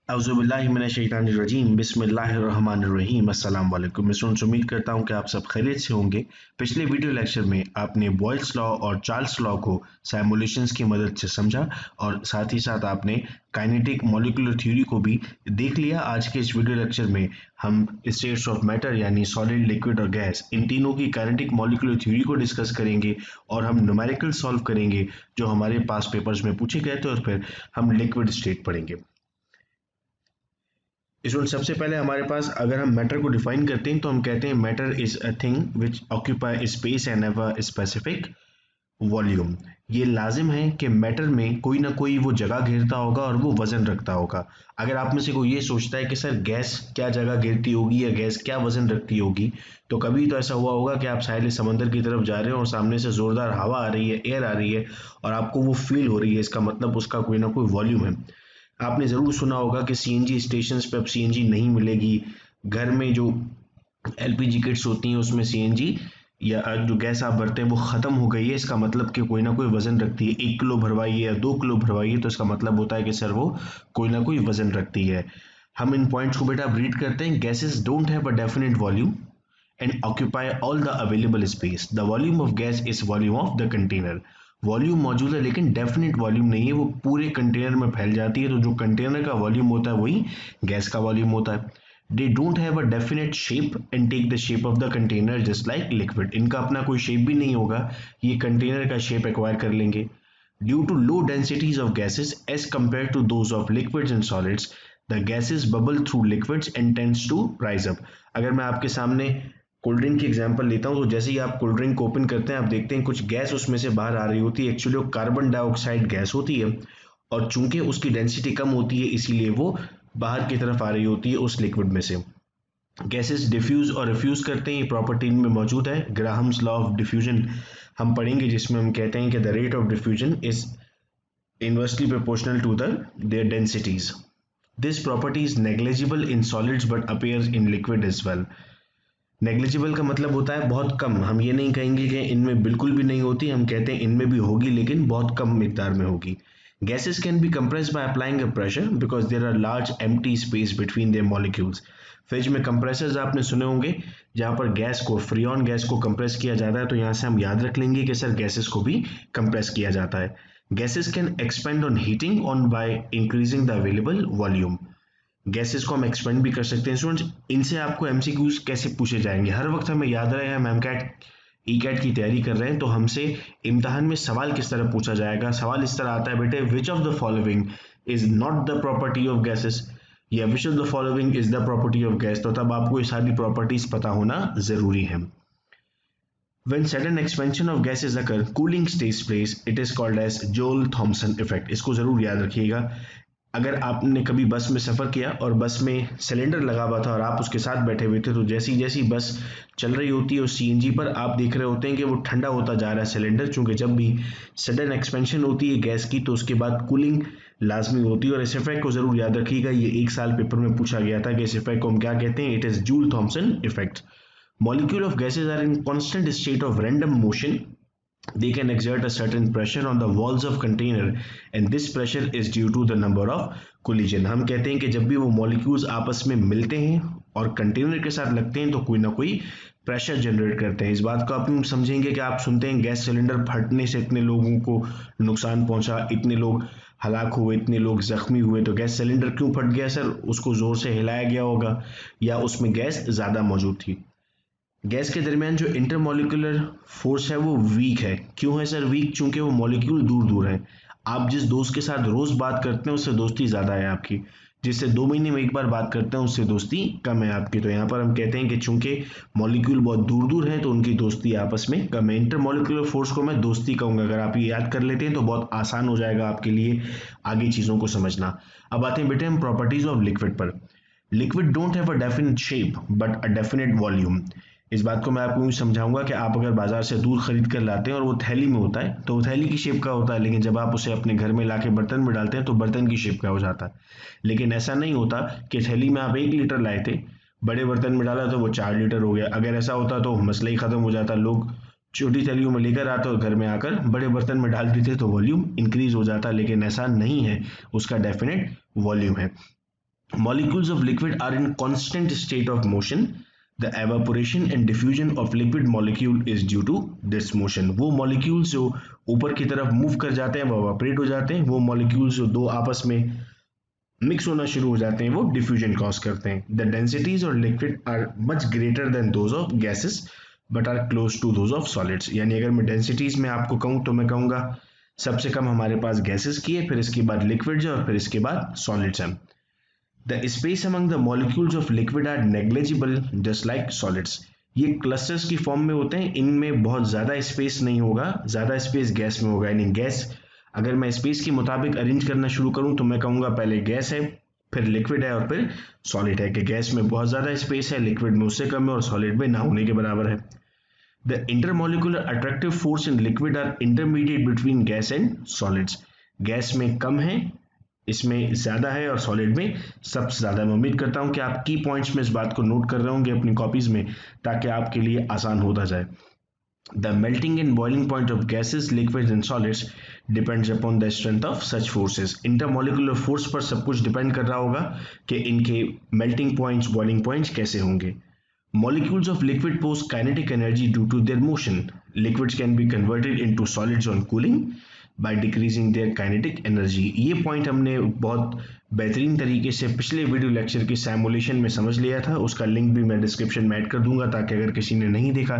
औज़ुबिल्लाहिमिनश्शैतानिर्रजीम बिस्मिल्लाहिर्रहमानिर्रहीम अस्सलाम वालेकुम। मैं उम्मीद करता हूँ कि आप सब खैरियत से होंगे। पिछले वीडियो लेक्चर में आपने बॉयल्स लॉ और चार्ल्स लॉ को सिमुलेशंस की मदद से समझा और साथ ही साथ आपने काइनेटिक मॉलिक्यूलर थ्योरी को भी देख लिया। आज के इस वीडियो लेक्चर में हम स्टेट्स ऑफ मैटर यानी सॉलिड, लिक्विड और गैस, इन तीनों की काइनेटिक मॉलिक्यूलर थ्योरी को डिस्कस करेंगे और हम न्यूमेरिकल सॉल्व करेंगे जो हमारे पास पेपर्स में पूछे गए थे और फिर हम लिक्विड स्टेट पढ़ेंगे। इसमें सबसे पहले हमारे पास अगर हम मैटर को डिफाइन करते हैं तो हम कहते हैं matter is a thing which occupy space and have a specific volume. ये लाजिम है कि मैटर में कोई ना कोई वो जगह घेरता होगा और वो वजन रखता होगा। अगर आप में से कोई ये सोचता है कि सर गैस क्या जगह घेरती होगी या गैस क्या वजन रखती होगी, तो कभी तो ऐसा हुआ होगा कि आप साहिल समंदर की तरफ जा रहे हो और सामने से जोरदार हवा आ रही है, एयर आ रही है और आपको वो फील हो रही है, इसका मतलब उसका कोई ना कोई वॉल्यूम है। आपने ज़रूर सुना होगा कि सीएनजी स्टेशंस पे अब सीएनजी नहीं मिलेगी। घर में जो एलपीजी किट्स होती हैं उसमें सीएनजी या जो गैस आप भरते हैं वो ख़त्म हो गई है। इसका मतलब कि कोई ना कोई वज़न रखती है। 1 किलो भरवाइए या 2 किलो भरवाइए तो इसका मतलब होता है कि सर वो कोई ना कोई वज़न रखती है। हम इन पॉइंट्स को बेटा अब रीड करते हैं। Gases don't have a definite volume and occupy all the available space. The volume of gas is volume of the container. Volume मौजूद है लेकिन डेफिनेट वॉल्यूम नहीं है, वो पूरे कंटेनर में फैल जाती है। तो जो कंटेनर का वॉल्यूम होता है वही गैस का वॉल्यूम होता है। They don't have a definite shape and take the shape of the container just like liquid. इनका अपना कोई शेप भी नहीं होगा, ये कंटेनर का शेप एक्वायर कर लेंगे। Due to low densities of gases as compare to those of liquids and solids, the gases bubble through liquids and tends to rise up. अगर मैं आपके सामने कोल्ड ड्रिंक की एग्जांपल लेता हूँ तो जैसे ही आप कोल्ड ड्रिंक को ओपन करते हैं आप देखते हैं कुछ गैस उसमें से बाहर आ रही होती है। एक्चुअली वो कार्बन डाइऑक्साइड गैस होती है और चूंकि उसकी डेंसिटी कम होती है इसीलिए वो बाहर की तरफ आ रही होती है उस लिक्विड में से। गैसेस डिफ्यूज और रिफ्यूज करते हैं, ये प्रॉपर्टी इनमें मौजूद है। ग्राहम्स लॉ ऑफ डिफ्यूजन हम पढ़ेंगे जिसमें हम कहते हैं कि the rate of diffusion is inversely proportional to the their densities. This property is negligible in solids but appears in liquid as well. Negligible का मतलब होता है बहुत कम। हम ये नहीं कहेंगे कि इनमें बिल्कुल भी नहीं होती, हम कहते हैं इनमें भी होगी लेकिन बहुत कम मिकदार में होगी। Gases can be compressed by applying a pressure because there are large empty space between their molecules. Fridge में कंप्रेसर्स आपने सुने होंगे जहाँ पर गैस को, फ्रीऑन गैस को कंप्रेस किया जाता है, तो यहाँ से हम याद रख लेंगे कि सर गैसेस को भी कंप्रेस किया जाता है। Gases can expand on heating on by increasing the available volume. Gases को हम एक्सपेंड भी कर सकते हैं। स्टूडेंट्स, इनसे आपको एमसीक्यूज कैसे पूछे जाएंगे हर वक्त हमें याद रहे। हम एमकैट ई कैट की तैयारी कर रहे हैं तो हमसे इम्तहान में सवाल किस तरह पूछा जाएगा। सवाल इस तरह आता है, बेटे which of the following is not the property of gases या which of the following is the property of gas, तो तब आपको ये सारी प्रॉपर्टीज पता होना जरूरी है। When sudden expansion of gases occur, cooling takes place. It is called as Joule-Thomson effect. इसको जरूर याद रखिएगा। अगर आपने कभी बस में सफ़र किया और बस में सिलेंडर लगा हुआ था और आप उसके साथ बैठे हुए थे, तो जैसी जैसी बस चल रही होती है उस सीएनजी पर आप देख रहे होते हैं कि वो ठंडा होता जा रहा है सिलेंडर। चूंकि जब भी सडन एक्सपेंशन होती है गैस की तो उसके बाद कूलिंग लाजमी होती है। और इस इफेक्ट को जरूर याद रखिएगा, ये एक साल पेपर में पूछा गया था कि इस इफेक्ट को हम क्या कहते हैं। It is Joule Thomson effect. Molecule of gases are in constant state of random motion. They can exert a certain pressure on the walls of container and this pressure is due to the number of collision. हम कहते हैं कि जब भी वो molecules आपस में मिलते हैं और कंटेनर के साथ लगते हैं तो कोई ना कोई प्रेशर जनरेट करते हैं। इस बात को आप समझेंगे कि आप सुनते हैं गैस सिलेंडर फटने से इतने लोगों को नुकसान पहुंचा, इतने लोग हलाक हुए, इतने लोग जख्मी हुए, तो गैस सिलेंडर क्यों फट गया सर? उसको जोर से हिलाया गया होगा या उसमें गैस ज़्यादा मौजूद थी। गैस के दरमियान जो इंटरमोलिकुलर फोर्स है वो वीक है। क्यों है सर वीक? चूंकि वो मॉलिक्यूल दूर दूर है। आप जिस दोस्त के साथ रोज बात करते हैं उससे दोस्ती ज्यादा है आपकी, जिससे 2 महीने में एक बार बात करते हैं उससे दोस्ती कम है आपकी। तो यहाँ पर हम कहते हैं कि चूंकि मॉलिक्यूल बहुत दूर दूर है तो उनकी दोस्ती आपस में कम है। इंटरमोलिकुलर फोर्स को मैं दोस्ती कहूंगा। अगर आप ये याद कर लेते हैं तो बहुत आसान हो जाएगा आपके लिए आगे चीजों को समझना। अब आते हैं बेटे हम प्रॉपर्टीज ऑफ लिक्विड पर। Liquid don't have a definite shape but a definite volume. इस बात को मैं आपको यूँ समझाऊंगा कि आप अगर बाजार से दूध खरीद कर लाते हैं और वो थैली में होता है तो वो थैली की शेप का होता है, लेकिन जब आप उसे अपने घर में लाके बर्तन में डालते हैं तो बर्तन की शेप का हो जाता है। लेकिन ऐसा नहीं होता कि थैली में आप 1 लीटर लाए थे, बड़े बर्तन में डाला तो वो 4 लीटर हो गया। अगर ऐसा होता तो मसला ही खत्म हो जाता। लोग छोटी थैलियों में लेकर आते और घर में आकर बड़े बर्तन में डाल देते तो वॉल्यूम इंक्रीज हो जाता, लेकिन ऐसा नहीं है, उसका डेफिनेट वॉल्यूम है। Molecules of liquid are in constant state of motion. The evaporation and diffusion of liquid molecule is due to this motion. वो molecules जो ऊपर की तरफ मूव कर जाते हैं वो evaporate हो जाते हैं, वो molecules जो दो आपस में मिक्स होना शुरू हो जाते हैं वो डिफ्यूजन कॉज करते हैं. द डेंसिटीज और liquid are much greater than those of gases but are close to those of solids. यानी अगर मैं डेंसिटीज में आपको कहूँ तो मैं कहूँगा सबसे कम हमारे पास गैसेस की है, फिर इसके बाद लिक्विड्स है और फिर इसके बाद सॉलिड्स हैं. The space among the molecules of liquid are negligible just like solids. ये क्लस्टर्स की फॉर्म में होते हैं, इनमें बहुत ज़्यादा स्पेस नहीं होगा, ज़्यादा स्पेस गैस में होगा. यानी गैस अगर मैं स्पेस के मुताबिक अरेंज करना शुरू करूं तो मैं कहूँगा पहले गैस है, फिर लिक्विड है और फिर सॉलिड है. कि गैस में बहुत ज़्यादा स्पेस है, लिक्विड में उससे कम है और सॉलिड में ना होने के बराबर है. The intermolecular attractive force in liquid are intermediate between gas and solids. Gas में कम है, इसमें ज़्यादा है और सॉलिड में सबसे ज़्यादा. मैं उम्मीद करता हूँ कि आप की पॉइंट्स में इस बात को नोट कर रहे होंगे अपनी कॉपीज़ में ताकि आपके लिए आसान होता जाए. The melting and boiling point of gases, liquids and solids depends upon the strength of such forces. Intermolecular force पर सब कुछ डिपेंड कर रहा होगा कि इनके melting points, boiling points कैसे होंगे. Molecules of liquid pose kinetic energy due to their motion. Liquids can be converted into solids on cooling by decreasing their kinetic energy. ये पॉइंट हमने बहुत बेहतरीन तरीके से पिछले वीडियो लेक्चर के सैमुलेशन में समझ लिया था. उसका लिंक भी मैं डिस्क्रिप्शन में ऐड कर दूंगा ताकि अगर किसी ने नहीं देखा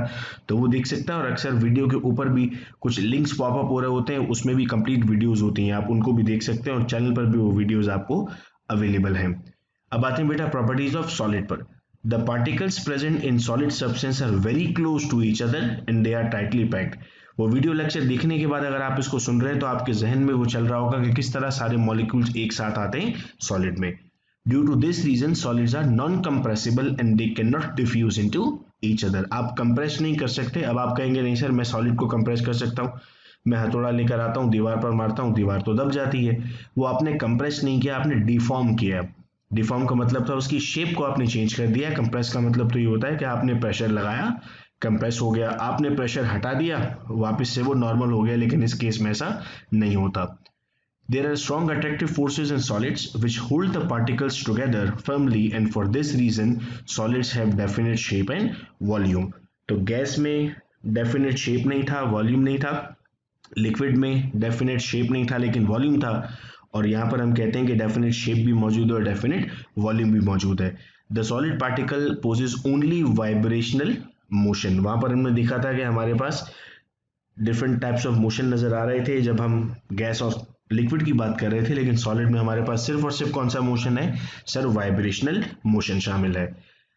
तो वो देख सकता है. और अक्सर वीडियो के ऊपर भी कुछ लिंक्स पॉपअप हो रहे होते हैं, उसमें भी कंप्लीट वीडियोस होती हैं, आप उनको भी देख सकते हैं और चैनल पर भी वो वीडियोस आपको अवेलेबल हैं. अब आते हैं बेटा प्रॉपर्टीज ऑफ सॉलिड पर. The particles present in solid substance are very close to each other and they are tightly packed. वो वीडियो लेक्चर देखने के बाद अगर आप इसको सुन रहे हैं तो आपके जहन में वो चल रहा होगा कि किस तरह सारे मॉलिक्यूल्स एक साथ आते हैं सॉलिड में. Due to this reason solids are non compressible and they can not diffuse into each other. आप कंप्रेस नहीं कर सकते. अब आप कहेंगे नहीं सर मैं सॉलिड को कंप्रेस कर सकता हूँ, मैं हथौड़ा लेकर आता हूँ दीवार पर मारता हूँ, दीवार तो दब जाती है. वो आपने कंप्रेस नहीं किया, आपने डिफॉर्म किया. डिफॉर्म का मतलब था उसकी शेप को आपने चेंज कर दिया. कंप्रेस का मतलब तो ये होता है कि आपने प्रेशर लगाया, कंप्रेस हो गया. आपने प्रेशर हटा दिया, वापस से वो नॉर्मल हो गया. लेकिन इस केस में ऐसा नहीं होता. There are strong attractive forces in solids which hold the particles together firmly and for this reason solids have definite shape and volume. तो गैस में definite shape नहीं था, volume नहीं था. लिक्विड में definite shape नहीं था लेकिन volume था. और यहाँ पर हम कहते हैं कि डेफिनेट शेप भी मौजूद है और डेफिनेट वॉल्यूम भी मौजूद है. The solid particle possess only vibrational motion. वहाँ पर हमने देखा था कि हमारे पास डिफरेंट टाइप्स ऑफ मोशन नजर आ रहे थे जब हम गैस और लिक्विड की बात कर रहे थे, लेकिन सॉलिड में हमारे पास सिर्फ और सिर्फ कौन सा मोशन है सर, वाइब्रेशनल मोशन शामिल है.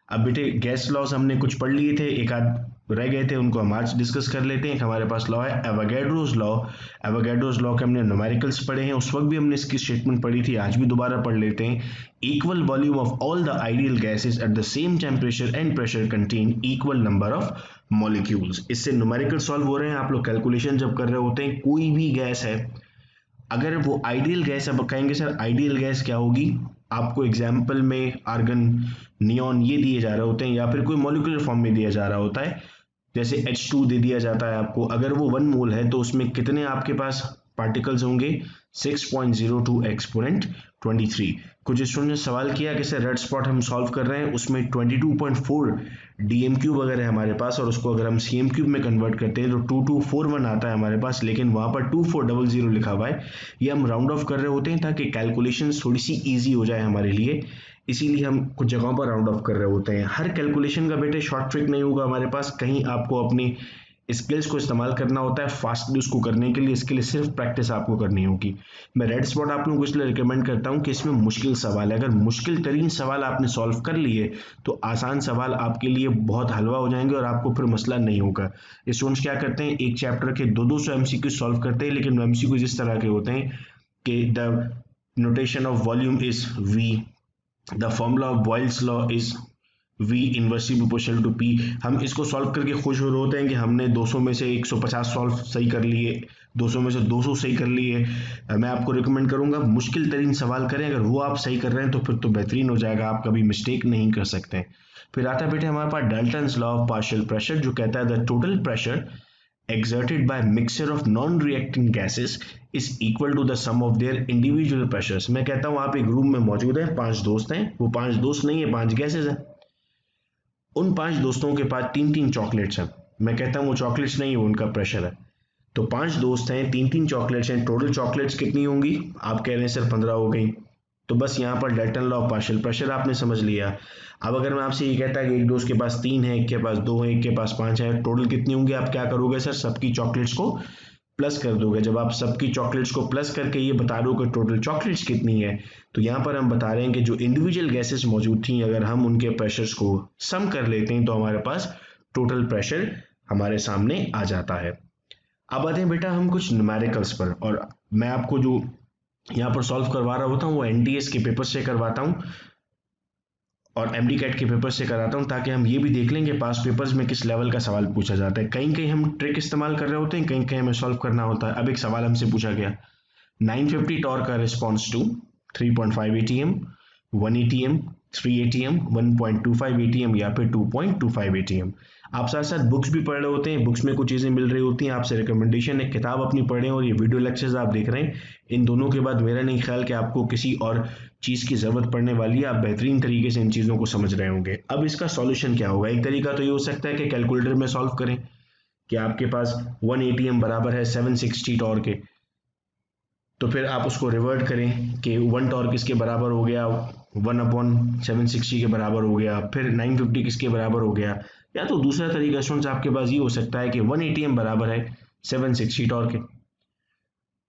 अब बेटे गैस लॉज हमने कुछ पढ़ लिए थे, एक आध रह गए थे, उनको हम आज डिस्कस कर लेते हैं. हमारे पास लॉ है एवोगैड्रोस लॉ. एवोगैड्रोस लॉ के हमने न्यूमेरिकल्स पढ़े हैं, उस वक्त भी हमने इसकी स्टेटमेंट पढ़ी थी, आज भी दोबारा पढ़ लेते हैं. Equal volume of all the ideal gases at the same temperature and pressure contain equal number of molecules. इससे न्यूमेरिकल सॉल्व हो रहे हैं. आप लोग कैलकुलेशन जब कर रहे होते हैं, कोई भी गैस है अगर वो आइडियल गैस, अब कहेंगे सर आइडियल गैस क्या होगी, आपको एग्जाम्पल में आर्गन, नियॉन ये दिए जा रहे होते हैं या फिर कोई मॉलिक्यूलर फॉर्म में दिया जा रहा होता है. जैसे H2 दे दिया जाता है आपको, अगर वो 1 मोल है तो उसमें कितने आपके पास पार्टिकल्स होंगे 6.02 एक्सपोनेंट 23. कुछ स्टूडेंट ने सवाल किया कि सर रेड स्पॉट हम सॉल्व कर रहे हैं, उसमें 22.4 डीएम क्यूब वगैरह है हमारे पास और उसको अगर हम सीएम क्यूब में कन्वर्ट करते हैं तो 2241 आता है हमारे पास, लेकिन वहां पर 2400 लिखा हुआ है. ये हम राउंड ऑफ कर रहे होते हैं ताकि कैलकुलेशन थोड़ी सी ईजी हो जाए हमारे लिए, इसीलिए हम कुछ जगहों पर राउंड ऑफ कर रहे होते हैं. हर कैलकुलेशन का बेटे शॉर्ट ट्रिक नहीं होगा हमारे पास, कहीं आपको अपनी स्किल्स को इस्तेमाल करना होता है फास्टली उसको करने के लिए, इसके लिए सिर्फ प्रैक्टिस आपको करनी होगी. मैं रेड स्पॉट आप लोगों को इसलिए रिकमेंड करता हूं कि इसमें मुश्किल सवाल है. अगर मुश्किल तरीन सवाल आपने सॉल्व कर लिए तो आसान सवाल आपके लिए बहुत हलवा हो जाएंगे और आपको फिर मसला नहीं होगा. स्टूडेंट्स क्या करते हैं, एक चैप्टर के 200 एमसीक्यू सॉल्व करते हैं, लेकिन एमसीक्यू इस तरह के होते हैं कि the notation of volume is V, the formula of Boyle's law is V inversely proportional to P. हम इसको सॉल्व करके खुश हो रहे होते हैं कि हमने 200 में से 150 सॉल्व सही कर लिए, 200 में से 200 सही कर लिए. मैं आपको रिकमेंड करूंगा मुश्किल तरीन सवाल करें, अगर वो आप सही कर रहे हैं तो फिर तो बेहतरीन हो जाएगा, आप कभी मिस्टेक नहीं कर सकते. फिर आता है बेटे हमारे पास Dalton's law of partial pressure जो कहता है the total pressure exerted by mixture of non-reacting gases is equal to the sum of their individual pressures। मैं कहता हूं आप एक रूम में मौजूद हैं, 5 दोस्त हैं, वो 5 दोस्त नहीं है, 5 गैसेस हैं। उन 5 दोस्तों के पास 3-3 चॉकलेट्स हैं। मैं कहता हूं वो चॉकलेट्स नहीं है, उनका प्रेशर है। तो 5 दोस्त हैं, 3-3 चॉकलेट्स हैं, टोटल चॉकलेट्स कितनी होंगी? आप कह रहे हैं सर 15 हो गई। तो बस यहाँ पर Dalton law of partial pressure आपने समझ लिया। अब अगर मैं आपसे ये कहता है कि एक दोस्त के पास 3 है, एक के पास 2 है, एक के पास 5 है, टोटल कितनी होंगी? आप क्या करोगे सर? सबकी चॉकलेट्स को प्लस कर दोगे। जब आप सबकी चॉकलेट्स को प्लस करके ये बता दो कि टोटल चॉकलेट्स कितनी है, तो यहाँ पर हम बता रहे हैं कि जो इंडिविजुअल गैसेस मौजूद थी, अगर हम उनके प्रेशर्स को सम कर लेते हैं तो हमारे पास टोटल प्रेशर हमारे सामने आ जाता है। अब आते हैं बेटा हम कुछ न्यूमेरिकल्स पर, और मैं आपको जो यहाँ पर सॉल्व करवा रहा होता हूँ वो एनटीएस के पेपर से करवाता हूँ और एमडी कैट के पेपर से कराता हूँ, ताकि हम ये भी देख लें कि पास पेपर्स में किस लेवल का सवाल पूछा जाता है। कहीं कहीं हम ट्रिक इस्तेमाल कर रहे होते हैं, कहीं कहीं हमें सॉल्व करना होता है। अब एक सवाल हमसे पूछा गया, 950 टॉर्क का response to 3.5 ATM, 1 ATM, 3 ATM, 1.25 ATM या फिर 2.25 एटीएम। आप साथ साथ बुक्स भी पढ़ रहे होते हैं, बुक्स में कुछ चीज़ें मिल रही होती हैं, आपसे रिकमेंडेशन है किताब अपनी पढ़ें और ये वीडियो लेक्चर्स आप देख रहे हैं। इन दोनों के बाद मेरा नहीं ख्याल कि आपको किसी और चीज़ की ज़रूरत पड़ने वाली है, आप बेहतरीन तरीके से इन चीज़ों को समझ रहे होंगे। अब इसका सॉल्यूशन क्या होगा? एक तरीका तो ये हो सकता है कि कैलकुलेटर में सॉल्व करें कि आपके पास 1 एटीएम बराबर है 760 टॉर्क के, तो फिर आप उसको रिवर्ट करें कि 1 टॉर्क किसके बराबर हो गया, 1/760 के बराबर हो गया, फिर 950 किसके बराबर हो गया। या तो दूसरा तरीका स्टूडेंट्स आपके पास ये हो सकता है कि 1 एटीएम बराबर है 760 टॉर्क के।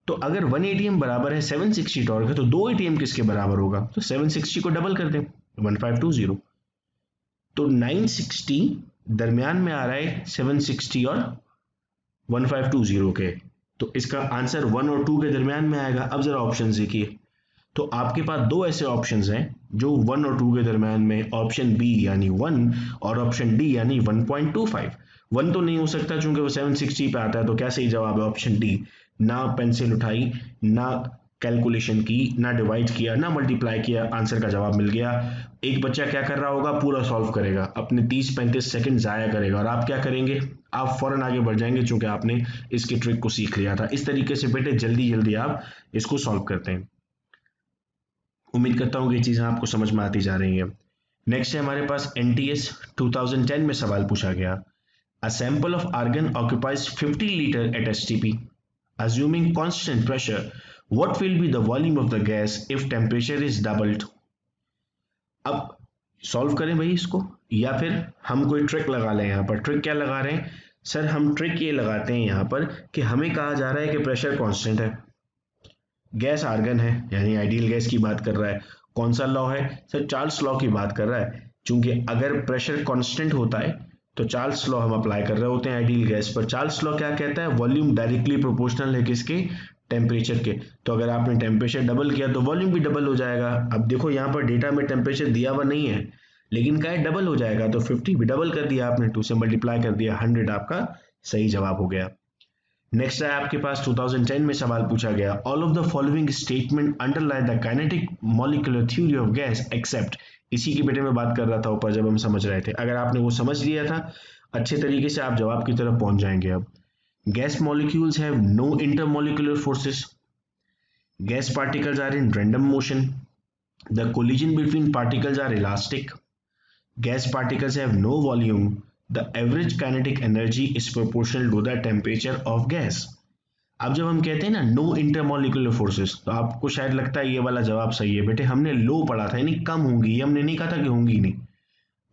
तो अगर 1 एटीएम बराबर है 760 टॉर्क है तो 2 एटीएम किसके बराबर होगा? तो 760 को डबल कर दें, 1520। तो 960 दरमियान में आ रहा है 760 और 1520 के, तो इसका आंसर 1 और 2 के दरमियान में आएगा। अब जरा ऑप्शन देखिए, तो आपके पास दो ऐसे ऑप्शंस हैं जो 1 और 2 के दरमियान में, ऑप्शन बी यानी 1 और ऑप्शन डी यानी 1.25। 1 तो नहीं हो सकता चूंकि वो 760 पे आता है, तो क्या सही जवाब है? Option D. ना पेंसिल उठाई, ना कैलकुलेशन की, ना डिवाइड किया, ना मल्टीप्लाई किया, आंसर का जवाब मिल गया। एक बच्चा क्या कर रहा होगा? पूरा सॉल्व करेगा, अपने 30-35 सेकंड जाया करेगा, और आप क्या करेंगे? आप फौरन आगे बढ़ जाएंगे चूंकि आपने इसकी ट्रिक को सीख लिया था। इस तरीके से बेटे जल्दी जल्दी आप इसको सॉल्व करते हैं। उम्मीद करता हूँ कि ये चीज़ें आपको समझ में आती जा रही हैं। नेक्स्ट है हमारे पास एनटीएस 2010 में सवाल पूछा गया, a sample of argon occupies 50 litre at STP, assuming constant pressure, what will be the volume of the gas if temperature is doubled? अब सॉल्व करें भाई इसको, या फिर हम कोई ट्रिक लगा लें। यहाँ पर ट्रिक क्या लगा रहे हैं सर? हम ट्रिक ये लगाते हैं यहाँ पर कि हमें कहा जा रहा है कि प्रेशर कांस्टेंट है, गैस आर्गन है, यानी आइडियल गैस की बात कर रहा है। कौन सा लॉ है सर? चार्ल्स लॉ की बात कर रहा है। चूंकि अगर प्रेशर कांस्टेंट होता है तो चार्ल्स लॉ हम अप्लाई कर रहे होते हैं आइडियल गैस पर। चार्ल्स लॉ क्या कहता है? वॉल्यूम डायरेक्टली प्रोपोर्शनल है किसके? टेम्परेचर के। तो अगर आपने टेम्परेचर डबल किया तो वॉल्यूम भी डबल हो जाएगा। अब देखो यहाँ पर डेटा में टेम्परेचर दिया हुआ नहीं है, लेकिन क्या है? डबल हो जाएगा। तो 50 भी डबल कर दिया आपने, 2 से मल्टीप्लाई कर दिया, 100 आपका सही जवाब हो गया। नेक्स्ट है आपके पास 2010 में सवाल पूछा गया, all of the following statement underline the kinetic molecular theory of gas except. इसी के बेटे में बात कर रहा था ऊपर जब हम समझ रहे थे। अगर आपने वो समझ लिया था अच्छे तरीके से आप जवाब की तरफ पहुंच जाएंगे। अब gas molecules have no intermolecular forces, gas particles are in random motion, the collision between particles are elastic, gas particles have no volume, the average kinetic energy is proportional to the temperature of gas। अब जब हम कहते हैं ना no intermolecular forces, तो आपको शायद लगता है ये वाला जवाब सही है। बेटे हमने लो पढ़ा था, यानी कम होंगी, ये हमने नहीं कहा था कि होंगी नहीं।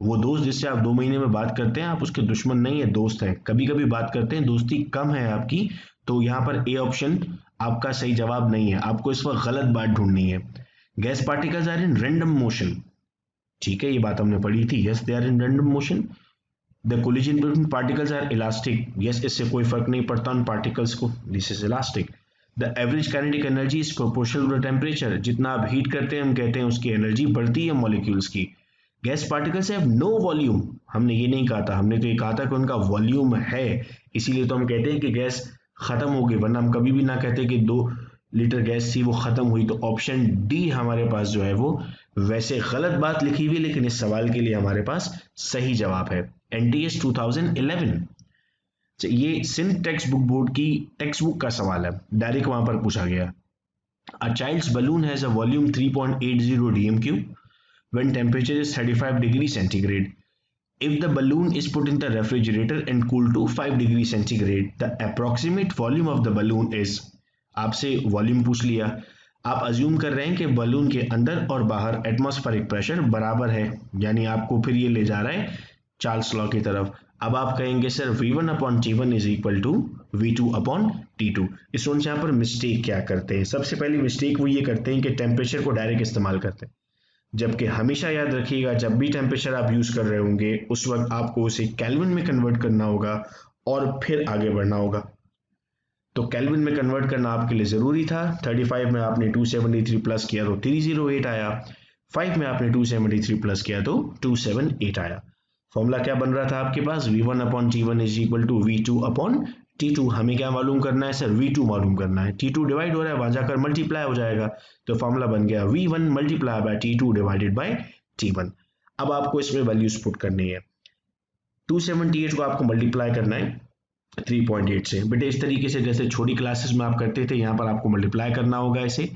वो दोस्त जिससे आप 2 महीने में बात करते हैं, आप उसके दुश्मन नहीं है, दोस्त है। कभी कभी बात करते हैं, दोस्ती कम है आपकी, तो यहाँ पर ए ऑप्शन आपका सही जवाब नहीं है। आपको इस वक्त गलत बात ढूंढनी है। Gas particles are in random motion, ठीक है, ये बात हमने पढ़ी थी। Yes they are in random motion. The collision between particles are elastic, yes इससे कोई फर्क नहीं पड़ता उन पार्टिकल्स को, this is elastic. The average kinetic energy is proportional to the temperature, जितना आप हीट करते हैं हम कहते हैं उसकी एनर्जी बढ़ती है मॉलिक्यूल्स की। Gas particles have no volume, हमने ये नहीं कहा था, हमने तो ये कहा था कि उनका वॉल्यूम है, इसीलिए तो हम कहते हैं कि गैस खत्म हो गई, वरना हम कभी भी ना कहते कि 2 लीटर गैस थी वो खत्म हुई। तो ऑप्शन डी हमारे पास जो है वो वैसे गलत बात लिखी हुई, लेकिन इस सवाल के लिए हमारे पास सही जवाब है। NTS 2011। ये सिंध टेक्स्ट बुक बोर्ड की टेक्स्ट बुक का सवाल है, डायरेक्ट वहां पर पूछा गया। A child's balloon has a volume 3.80 dm³ when temperature is 35 degrees centigrade. If the balloon is put in the refrigerator and cooled to 5 degrees centigrade, the approximate volume of the balloon is, आपसे volume पूछ लिया, आप assume कर रहे हैं कि balloon के अंदर और बाहर एटमॉस्फेरिक प्रेशर बराबर है, यानी आपको फिर ये ले जा रहा है चार्ल्स लॉ की तरफ। अब आप कहेंगे sir V1 upon T1 is equal to V2 upon T2। Students यहाँ पर मिस्टेक क्या करते हैं, सबसे पहली मिस्टेक वो ये करते हैं कि टेम्परेचर को डायरेक्ट इस्तेमाल करते हैं, जबकि हमेशा याद रखिएगा जब भी टेम्परेचर आप यूज कर रहे होंगे उस वक्त आपको उसे केल्विन में कन्वर्ट करना होगा और फिर आगे बढ़ना होगा। तो केल्विन में कन्वर्ट करना आपके लिए जरूरी था। 35 में आपने 273 प्लस किया तो 308 आया, 5 में आपने 273 प्लस किया तो 278 आया। फॉर्मूला क्या बन रहा था आपके पास, V1 upon T1 is equal to V2 upon T2। हमें क्या मालूम करना है सर, V2 मालूम करना है। T2 डिवाइड हो रहा है, वहां जाकर मल्टीप्लाई हो जाएगा, तो फॉर्मूला बन गया V1 multiply by T2 divided by T1। अब आपको इसमें वैल्यूज पुट करनी है। 278 को आपको मल्टीप्लाई करना है 3.8 से। बेटे इस तरीके से जैसे छोटी क्लासेस में आप करते थे, यहाँ पर आपको मल्टीप्लाई करना होगा इसे,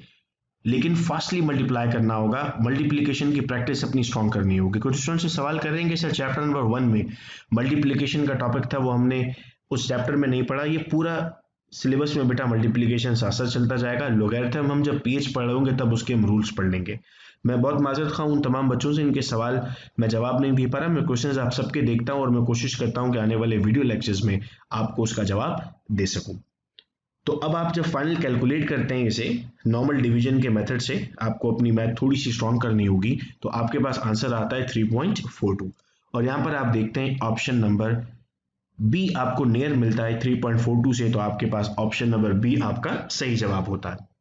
लेकिन फास्टली मल्टीप्लाई करना होगा। मल्टीप्लिकेशन की प्रैक्टिस अपनी स्ट्रॉन्ग करनी होगी। कुछ स्टूडेंट से सवाल करेंगे सर चैप्टर नंबर 1 में मल्टीप्लिकेशन का टॉपिक था, वो हमने उस चैप्टर में नहीं पढ़ा। ये पूरा सिलेबस में बेटा मल्टीप्लिकेशन साथ साथ चलता जाएगा। लोगैरिथम हम जब पीएच पढ़ होंगे तब उसके हम रूल्स पढ़ लेंगे। मैं बहुत माजरत खां उन तमाम बच्चों से, इनके सवाल मैं जवाब नहीं दे पा रहा। मैं क्वेश्चंस आप सबके देखता हूं और मैं कोशिश करता हूं कि आने वाले वीडियो लेक्चर्स में आपको उसका जवाब दे सकूं। तो अब आप जब फाइनल कैलकुलेट करते हैं इसे नॉर्मल डिवीजन के मेथड से, आपको अपनी मैथ थोड़ी सी स्ट्रॉन्ग करनी होगी, तो आपके पास आंसर आता है 3.42। और यहाँ पर आप देखते हैं ऑप्शन नंबर बी आपको नियर मिलता है 3.42 से, तो आपके पास ऑप्शन नंबर बी आपका सही जवाब होता है।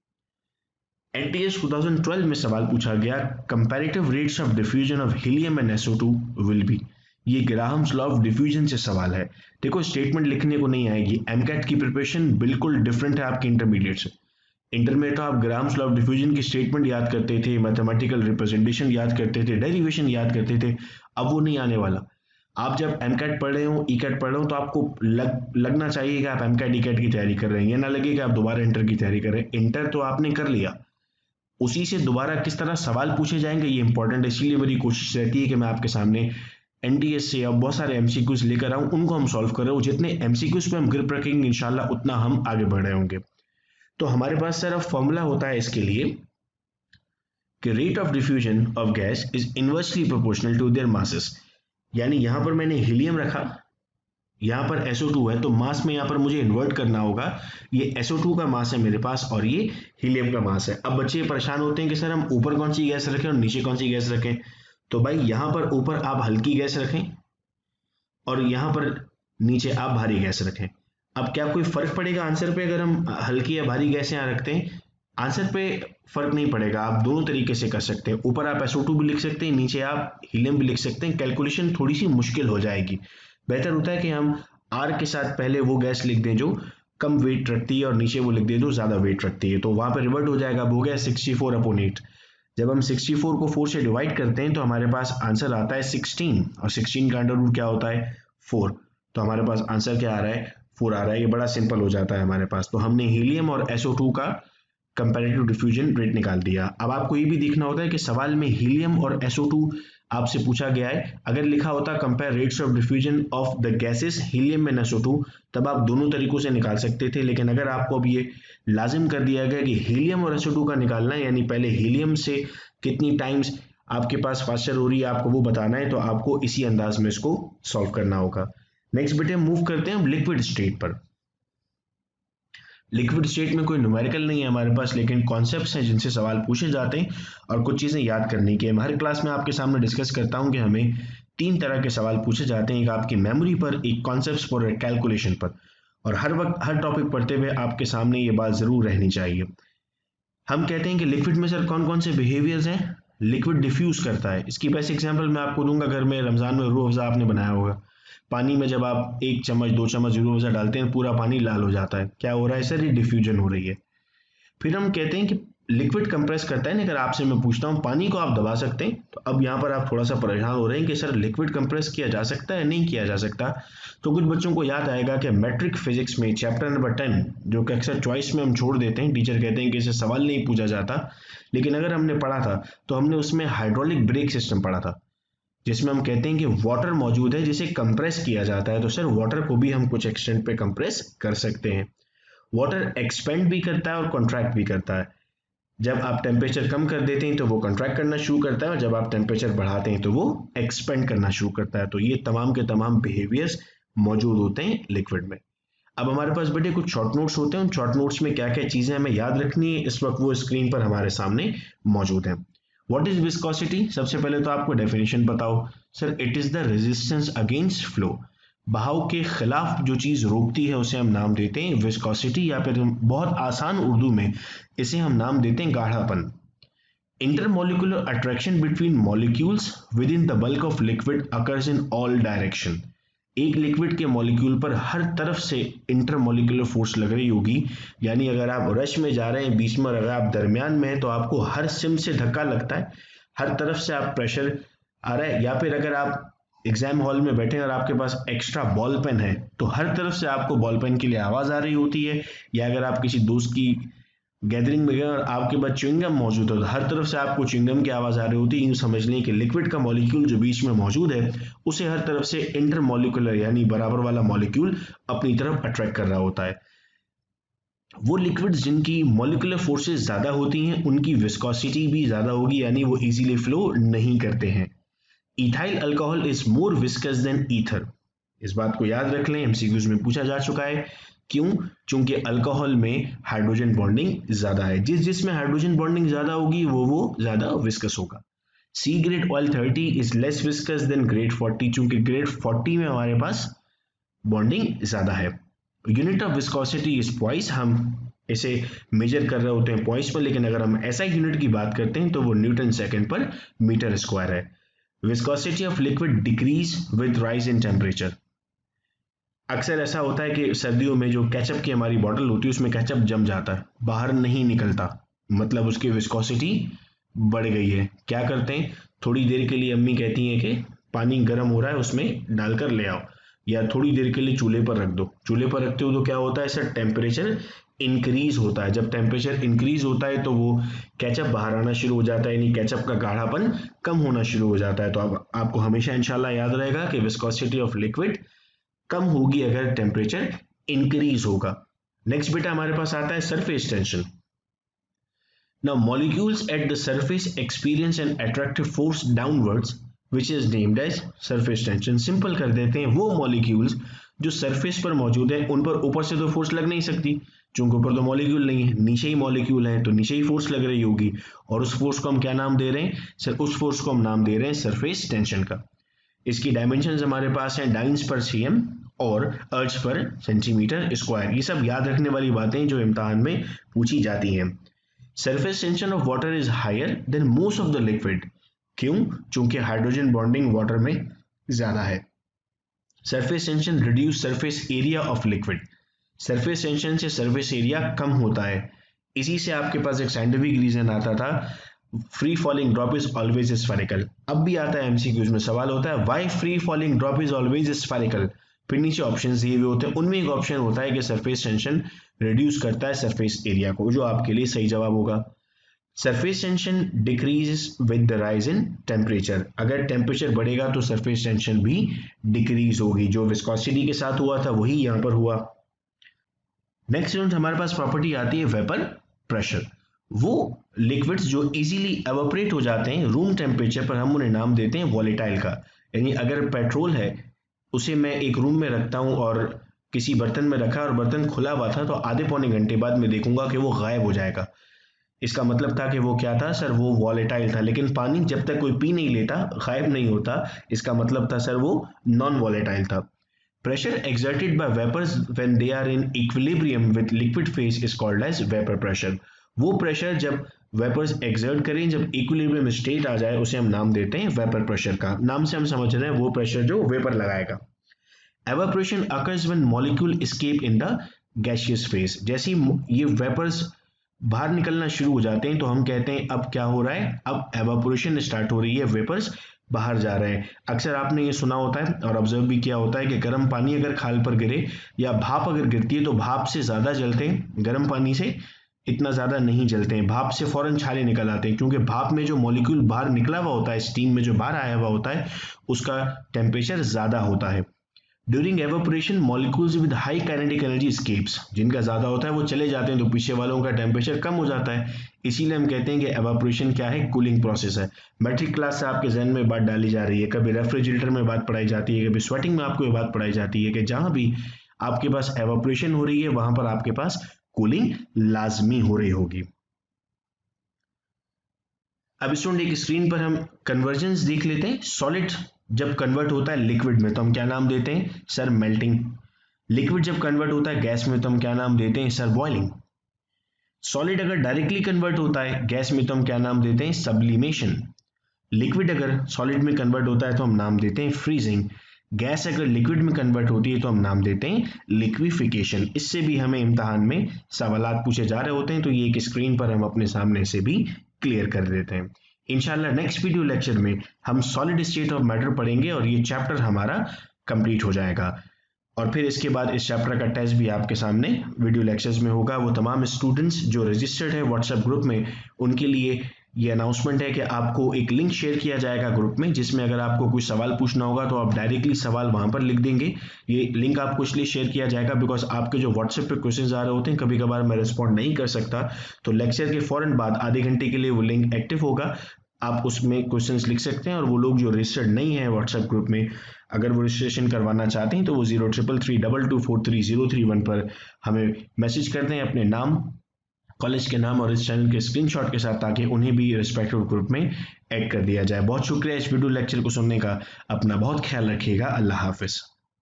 एनटीएस 2012 में सवाल पूछा गया, comparative rates of diffusion of helium and SO2 will be. ये ग्राहम्स लॉ ऑफ डिफ्यूजन से सवाल है। देखो स्टेटमेंट लिखने को नहीं आएगी, एमकैट की प्रिपरेशन बिल्कुल डिफरेंट है आपके इंटरमीडिएट से। इंटरमीडिएट तो आप ग्राहम्स लॉ ऑफ डिफ्यूजन की स्टेटमेंट याद करते थे, मैथमेटिकल रिप्रेजेंटेशन याद करते थे, डेरिवेशन याद करते थे। अब वो नहीं आने वाला। आप जब एमकैट पढ़ रहे हो, ईकैट पढ़ रहे हो, तो आपको लगना चाहिए कि आप एमकैट ईकैट की तैयारी कर रहे हैं, ये ना लगे कि आप दोबारा इंटर की तैयारी कर रहे हैं। इंटर तो आपने कर लिया, उसी से दोबारा किस तरह सवाल पूछे जाएंगे ये इंपॉर्टेंट है। इसीलिए मेरी कोशिश रहती है कि मैं आपके सामने एनटीएस से अब बहुत सारे एमसीक्यूज लेकर आऊं, उनको हम सॉल्व कर रहे हो। जितने एमसीक्यूज पे हम ग्रिप रखेंगे इंशाल्लाह उतना हम आगे बढ़ रहे होंगे। तो हमारे पास सर अब फॉर्मूला होता है इसके लिए कि rate of diffusion of gas is inversely proportional to their masses. यानी यहां पर मैंने हीलियम रखा, यहाँ पर SO2 है, तो मास में यहाँ पर मुझे इन्वर्ट करना होगा। ये SO2 का मास है मेरे पास और ये हीलियम का मास है। अब बच्चे परेशान होते हैं कि सर हम ऊपर कौन सी गैस रखें और नीचे कौन सी गैस रखें। तो भाई यहाँ पर ऊपर आप हल्की गैस रखें और यहाँ पर नीचे आप भारी गैस रखें। अब क्या कोई फर्क पड़ेगा आंसर पे अगर हम हल्की या भारी गैस यहाँ रखते हैं? आंसर पे फर्क नहीं पड़ेगा। आप दोनों तरीके से कर सकते हैं, ऊपर आप SO2 भी लिख सकते हैं, नीचे आप हीलियम भी लिख सकते हैं। कैलकुलेशन थोड़ी सी मुश्किल हो जाएगी। बेहतर होता है कि हम R के साथ पहले वो गैस लिख दें जो कम वेट रखती है और नीचे वो लिख दें जो ज्यादा वेट रखती है, तो वहां पर रिवर्ट हो जाएगा। हो गया 64/8। जब हम 64 को 4 से डिवाइड करते हैं तो हमारे पास आंसर आता है 16, और 16 का अंडर रूट क्या होता है 4। तो हमारे पास आंसर क्या आ रहा है 4 आ रहा है। ये बड़ा सिंपल हो जाता है हमारे पास। तो हमने हीलियम और SO2 का कंपैरेटिव डिफ्यूजन रेट निकाल दिया। अब आपको ये भी देखना होता है कि सवाल में हीलियम और SO2 आपसे पूछा गया है। अगर लिखा होता compare rates of diffusion of the gases helium and SO2, तब आप दोनों तरीकों से निकाल सकते थे। लेकिन अगर आपको अब ये लाजिम कर दिया गया कि हीलियम और SO2 का निकालना है, यानी पहले हीलियम से कितनी टाइम्स आपके पास फास्टर हो रही है आपको वो बताना है, तो आपको इसी अंदाज में इसको सॉल्व करना होगा। नेक्स्ट बेटे मूव करते हैं हम लिक्विड स्टेट पर। लिक्विड स्टेट में कोई न्यूमेरिकल नहीं है हमारे पास, लेकिन कॉन्सेप्ट्स हैं जिनसे सवाल पूछे जाते हैं और कुछ चीज़ें याद करने की है। मैं हर क्लास में आपके सामने डिस्कस करता हूं कि हमें 3 तरह के सवाल पूछे जाते हैं, एक आपकी मेमोरी पर, एक कॉन्सेप्ट्स पर, एक कैलकुलेशन पर। और हर वक्त हर टॉपिक पढ़ते हुए आपके सामने ये बात जरूर रहनी चाहिए। हम कहते हैं कि लिक्विड में सर कौन कौन से बिहेवियर्स हैं। लिक्विड डिफ्यूज करता है। इसकी बेस्ट एग्जाम्पल मैं आपको दूंगा, घर में रमजान में रूह अफ़ज़ा आपने बनाया होगा। पानी में जब आप 1 चम्मच 2 चम्मच रूह अफ़ज़ा डालते हैं पूरा पानी लाल हो जाता है। क्या हो रहा है सर? ये डिफ्यूजन हो रही है। फिर हम कहते हैं कि लिक्विड कंप्रेस करता है ना, अगर आपसे मैं पूछता हूँ पानी को आप दबा सकते हैं, तो अब यहाँ पर आप थोड़ा सा परेशान हो रहे हैं कि सर लिक्विड कंप्रेस किया जा सकता है, नहीं किया जा सकता। तो कुछ बच्चों को याद आएगा कि मैट्रिक फिजिक्स में चैप्टर नंबर 10, जो कि अक्सर चॉइस में हम छोड़ देते हैं, टीचर कहते हैं कि इसे सवाल नहीं पूछा जाता, लेकिन अगर हमने पढ़ा था तो हमने उसमें हाइड्रोलिक ब्रेक सिस्टम पढ़ा था, जिसमें हम कहते हैं कि वाटर मौजूद है जिसे कंप्रेस किया जाता है। तो सर वाटर को भी हम कुछ एक्सटेंट पे कंप्रेस कर सकते हैं। वाटर एक्सपेंड भी करता है और कॉन्ट्रैक्ट भी करता है। जब आप टेम्परेचर कम कर देते हैं तो वो कॉन्ट्रैक्ट करना शुरू करता है, और जब आप टेम्परेचर बढ़ाते हैं तो वो एक्सपेंड करना शुरू करता है। तो ये तमाम के तमाम बिहेवियर्स मौजूद होते हैं लिक्विड में। अब हमारे पास बेटे कुछ शॉर्ट नोट्स होते हैं, उन शॉर्ट नोट्स में क्या क्या चीज़ें हमें याद रखनी है, इस वक्त वो स्क्रीन पर हमारे सामने मौजूद है। What is viscosity? सबसे पहले तो आपको डेफिनेशन बताओ। Sir it is the resistance against flow, बहाव के खिलाफ जो चीज़ रोकती है उसे हम नाम देते हैं विस्कोसिटी, या फिर हम बहुत आसान उर्दू में इसे हम नाम देते हैं गाढ़ापन। Intermolecular attraction between molecules within the bulk of liquid occurs in all direction. एक लिक्विड के मॉलिक्यूल पर हर तरफ से इंटरमोलिकुलर फोर्स लग रही होगी, यानी अगर आप रश में जा रहे हैं बीच में, अगर आप दरमियान में हैं तो आपको हर सिम से धक्का लगता है, हर तरफ से आप प्रेशर आ रहा है। या फिर अगर आप एग्जाम हॉल में बैठे हैं और आपके पास एक्स्ट्रा बॉल पेन है तो हर तरफ से आपको बॉल पेन के लिए आवाज आ रही होती है। या अगर आप किसी दोस्त की गैदरिंग में गए और आपके पास च्युइंगम मौजूद है तो हर तरफ से आपको च्युइंगम की आवाज आ रही होती है। यूं समझ लें कि लिक्विड का मॉलिक्यूल जो बीच में मौजूद है उसे हर तरफ से इंटरमॉलिक्यूलर यानी बराबर वाला मॉलिक्यूल अपनी तरफ अट्रैक्ट कर रहा होता है। वो लिक्विड्स जिनकी मॉलिक्यूलर फोर्सेस ज्यादा होती हैं उनकी विस्कोसिटी भी ज्यादा होगी, यानी वो इजीली फ्लो नहीं करते हैं। Ethyl alcohol is more viscous than ether. इस बात को याद रख लें, एमसीक्यूज में पूछा जा चुका है। क्यों? चूंकि अल्कोहल में हाइड्रोजन बॉन्डिंग ज्यादा है, जिसमें हाइड्रोजन बॉन्डिंग ज्यादा होगी वो ज्यादा विस्कस होगा। C grade oil 30 is less viscous than grade 40, चूंकि ग्रेड 40 में हमारे पास बॉन्डिंग ज्यादा है। Unit of viscosity is poised, हम इसे मेजर कर रहे होते हैं पॉइस पर, लेकिन अगर हम ऐसा यूनिट की बात करते हैं तो वो न्यूटन सेकंड पर मीटर स्क्वायर है। Viscosity of liquid decrease with rise in temperature. अक्सर ऐसा होता है कि सर्दियों में जो केचप की हमारी बॉटल होती है उसमें केचप जम जाता है, बाहर नहीं निकलता, मतलब उसकी विस्कोसिटी बढ़ गई है। क्या करते हैं, थोड़ी देर के लिए अम्मी कहती हैं कि पानी गर्म हो रहा है उसमें डालकर ले आओ, या थोड़ी देर के लिए चूल्हे पर रख दो। चूल्हे पर रखते हो तो क्या होता है सर, टेम्परेचर इंक्रीज होता है। जब टेम्परेचर इंक्रीज होता है तो वो केचप बाहर आना शुरू हो जाता है, यानी केचप का गाढ़ापन कम होना शुरू हो जाता है। तो अब आपको हमेशा इंशाल्लाह याद रहेगा कि विस्कोसिटी ऑफ लिक्विड कम होगी अगर टेम्परेचर इंक्रीज होगा। नेक्स्ट बेटा हमारे पास आता है surface tension. Now molecules at the surface experience an attractive force downwards which is named as surface tension. Simple कर देते हैं, वो मॉलिक्यूल्स जो सरफेस पर मौजूद है उन पर ऊपर से तो फोर्स लग नहीं सकती, चूंकि ऊपर तो मॉलिक्यूल नहीं है, नीचे ही मॉलिक्यूल है तो नीचे ही फोर्स लग रही होगी। और उस फोर्स को हम क्या नाम दे रहे हैं सर, उस फोर्स को हम नाम दे रहे हैं सरफेस टेंशन का। इसकी डायमेंशंस हमारे पास हैं डाइंस पर सीएम और अर्ट्स पर सेंटीमीटर स्क्वायर। ये सब याद रखने वाली बातें जो इम्तिहान में पूछी जाती हैं। Surface tension of water is higher than most of the liquid. क्यों? चूंकि हाइड्रोजन बॉन्डिंग वाटर में ज्यादा है। Surface tension reduce surface area of liquid. Surface tension से सरफेस एरिया कम होता है। इसी से आपके पास एक साइंटिफिक रीजन आता था, free falling drop is always spherical. अब भी आता है एमसीक्यूज में, सवाल होता है why free falling drop is always spherical. फिर नीचे ऑप्शन दिए हुए होते हैं, उनमें एक ऑप्शन होता है कि सरफेस टेंशन रिड्यूस करता है सरफेस एरिया को, जो आपके लिए सही जवाब होगा। Surface tension decrease with the rise in temperature. अगर टेम्परेचर बढ़ेगा तो सरफेस टेंशन भी डिक्रीज होगी, जो विस्कोसिटी के साथ हुआ था वही यहां पर हुआ। नेक्स्ट हमारे पास प्रॉपर्टी आती है वेपर प्रेशर। वो लिक्विड्स जो इजीली एवापोरेट हो जाते हैं रूम टेम्परेचर पर, हम उन्हें नाम देते हैं वॉलेटाइल का। यानी अगर पेट्रोल है उसे मैं एक रूम में रखता हूं और किसी बर्तन में रखा और बर्तन खुला हुआ था, तो आधे पौने घंटे बाद मैं देखूंगा कि वो गायब हो जाएगा। इसका मतलब था कि वो क्या था सर, वो वॉलेटाइल था। लेकिन पानी जब तक कोई पी नहीं लेता गायब नहीं होता, इसका मतलब था सर वो नॉन वॉलेटाइल था। Pressure exerted by vapors when they are in equilibrium with liquid phase is called as vapor pressure. वो प्रेशर जब वेपर्स एक्सर्ट करें, जब इक्विलिब्रियम स्टेट आ जाए, उसे हम नाम देते हैं वेपर प्रेशर का। नाम से हम समझ रहे हैं वो प्रेशर जो वेपर लगाएगा। evaporation occurs when molecule escape in the gaseous phase। जैसे ही ये वेपर्स बाहर निकलना शुरू हो जाते हैं तो हम कहते हैं अब क्या हो रहा है, अब एवापोरेशन स्टार्ट हो रही है, वेपर्स बाहर जा रहे हैं। अक्सर आपने ये सुना होता है और ऑब्जर्व भी किया होता है कि गर्म पानी अगर खाल पर गिरे या भाप अगर गिरती है तो भाप से ज़्यादा जलते हैं, गर्म पानी से इतना ज़्यादा नहीं जलते हैं। भाप से फौरन छाले निकल आते हैं क्योंकि भाप में जो मॉलिक्यूल बाहर निकला हुआ होता है, स्टीम में जो बाहर आया हुआ होता है, उसका टेम्परेचर ज़्यादा होता है। During evaporation molecules with high kinetic energy scapes, जिनका ज़्यादा होता है वो चले जाते हैं तो पीछे वालों का टेम्परेचर कम हो जाता है। इसीलिए हम कहते हैं कि एवापोरेशन क्या है, कूलिंग प्रोसेस है। मैट्रिक क्लास से आपके जहन में बात डाली जा रही है, कभी रेफ्रिजरेटर में बात पढ़ाई जाती है, कभी स्वेटिंग में आपको ये बात पढ़ाई जाती है कि जहाँ भी आपके पास एवापोरेशन हो रही है वहां पर आपके पास कूलिंग लाजमी हो रही होगी। अब स्टूडेंट एक स्क्रीन पर हम कन्वर्जेंस देख लेते हैं। सॉलिड जब कन्वर्ट होता है लिक्विड में तो हम क्या नाम देते हैं, सर मेल्टिंग। लिक्विड जब कन्वर्ट होता है गैस में तो हम क्या नाम देते हैं, सर बॉइलिंग। सॉलिड अगर डायरेक्टली कन्वर्ट होता है गैस में तो हम क्या नाम देते हैं, सब्लिमेशन। लिक्विड अगर सॉलिड में कन्वर्ट होता है तो हम नाम देते हैं फ्रीजिंग। गैस अगर लिक्विड में कन्वर्ट होती है तो हम नाम देते हैं लिक्विफिकेशन। इससे भी हमें इम्तहान में सवालात पूछे जा रहे होते हैं तो ये एक स्क्रीन पर हम अपने सामने से भी क्लियर कर देते हैं। इंशाल्लाह नेक्स्ट वीडियो लेक्चर में हम सॉलिड स्टेट ऑफ मैटर पढ़ेंगे और ये चैप्टर हमारा कंप्लीट हो जाएगा। और फिर इसके बाद इस चैप्टर का टेस्ट भी आपके सामने वीडियो लेक्चर्स में होगा। वो तमाम स्टूडेंट्स जो रजिस्टर्ड है व्हाट्सएप ग्रुप में, उनके लिए ये अनाउंसमेंट है कि आपको एक लिंक शेयर किया जाएगा ग्रुप में, जिसमें अगर आपको कोई सवाल पूछना होगा तो आप डायरेक्टली सवाल वहां पर लिख देंगे। ये लिंक आपको इसलिए शेयर किया जाएगा बिकॉज आपके जो व्हाट्सएप पे क्वेश्चन आ रहे होते हैं कभी कभार मैं रिस्पॉन्ड नहीं कर सकता, तो लेक्चर के फौरन बाद आधे घंटे के लिए वो लिंक एक्टिव होगा, आप उसमें क्वेश्चंस लिख सकते हैं। और वो लोग जो रजिस्टर्ड नहीं है व्हाट्सएप ग्रुप में, अगर वो रजिस्ट्रेशन करवाना चाहते हैं तो वो 0333224303 पर हमें मैसेज कर दें अपने नाम, कॉलेज के नाम और इस चैनल के स्क्रीनशॉट के साथ, ताकि उन्हें भी रिस्पेक्टिव ग्रुप में ऐड कर दिया जाए। बहुत शुक्रिया इस वीडियो लेक्चर को सुनने का। अपना बहुत ख्याल रखिएगा। अल्लाह हाफिज़।